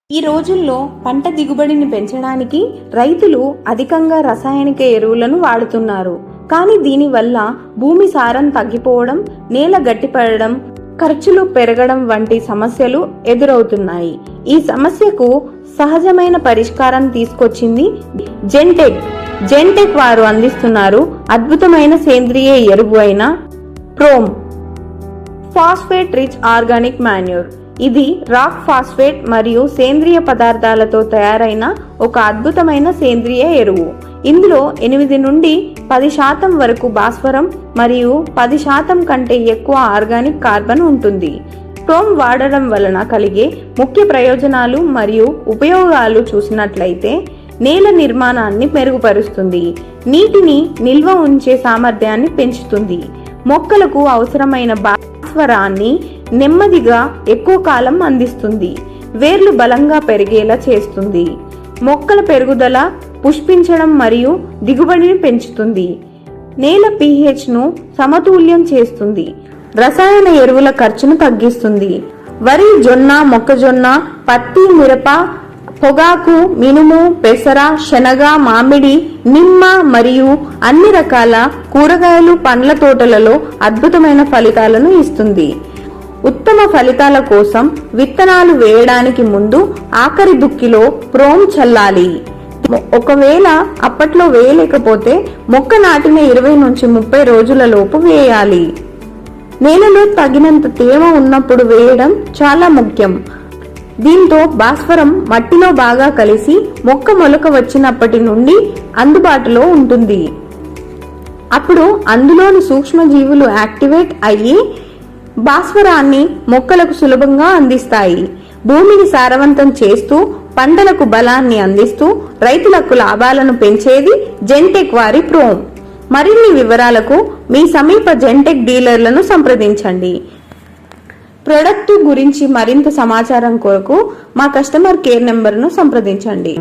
ఈ రోజుల్లో పంట దిగుబడిని పెంచడానికి రైతులు అధికంగా రసాయనిక ఎరువులను వాడుతున్నారు. కానీ దీనివల్ల భూమి సారం తగ్గిపోవడం, నేల గట్టిపడడం, ఖర్చులు పెరగడం వంటి సమస్యలు ఎదురవుతున్నాయి. ఈ సమస్యకు సహజమైన పరిష్కారం తీసుకొచ్చింది జెన్టెక్ వారు అందిస్తున్నారు అద్భుతమైన సేంద్రియ ఎరువు అయిన prom phosphate rich organic manure. ఇది రాక్ ఫాస్ఫేట్ మరియు సేంద్రియ పదార్థాలతో తయారైన ఒక అద్భుతమైన సేంద్రియ ఎరువు. ఇందులో 8 నుండి 10% వరకు భాస్వరం మరియు 10% కంటే ఎక్కువ ఆర్గానిక్ కార్బన్ ఉంటుంది. ప్రోమ్ వాడడం వలన కలిగే ముఖ్య ప్రయోజనాలు మరియు ఉపయోగాలు చూసినట్లయితే, నేల నిర్మాణాన్ని మెరుగుపరుస్తుంది, నీటిని నిల్వ ఉంచే సామర్థ్యాన్ని పెంచుతుంది, మొక్కలకు అవసరమైన భాస్వరాన్ని నెమ్మదిగా ఎక్కువ కాలం అందిస్తుంది, వేర్లు బలంగా పెరిగేలా చేస్తుంది, మొక్కల పెరుగుదల, పుష్పించడం మరియు దిగుబడిని పెంచుతుంది, నేల pH ను సమతుల్యం చేస్తుంది, రసాయన ఎరువుల ఖర్చును తగ్గిస్తుంది. వరి, జొన్న, మొక్కజొన్న, పత్తి, మిరప, పొగాకు, మినుము, పెసర, శనగ, మామిడి, నిమ్మ మరియు అన్ని రకాల కూరగాయలు, పండ్ల తోటలలో అద్భుతమైన ఫలితాలను ఇస్తుంది. ఉత్తమ ఫలితాల కోసం విత్తనాలు వేయడానికి ముందు ఆఖరి దుక్కిలో ప్రోమ్ చల్లాలి. ఒకవేళ అప్పట్లో వేయలేకపోతే మొక్క నాటిన 20 నుంచి 30 రోజుల లోపు వేయాలి. నేలలో తగినంత తేమ ఉన్నప్పుడు వేయడం చాలా ముఖ్యం. దీంతో భాస్వరం మట్టిలో బాగా కలిసి మొక్క మొలక వచ్చినప్పటి నుండి అందుబాటులో ఉంటుంది. అప్పుడు అందులోని సూక్ష్మజీవులు యాక్టివేట్ అయ్యి భాస్వరాన్ని మొక్కలకు సులభంగా అందిస్తాయి. భూమిని సారవంతం చేస్తూ, పంటలకు బలాన్ని అందిస్తూ, రైతులకు లాభాలను పెంచేది జెన్టెక్ వారి ప్రోమ్. మరిన్ని వివరాలకు మీ సమీప జెన్టెక్ డీలర్లను సంప్రదించండి. ప్రొడక్ట్ గురించి మరింత సమాచారం కొరకు మా కస్టమర్ కేర్ నెంబర్ను సంప్రదించండి.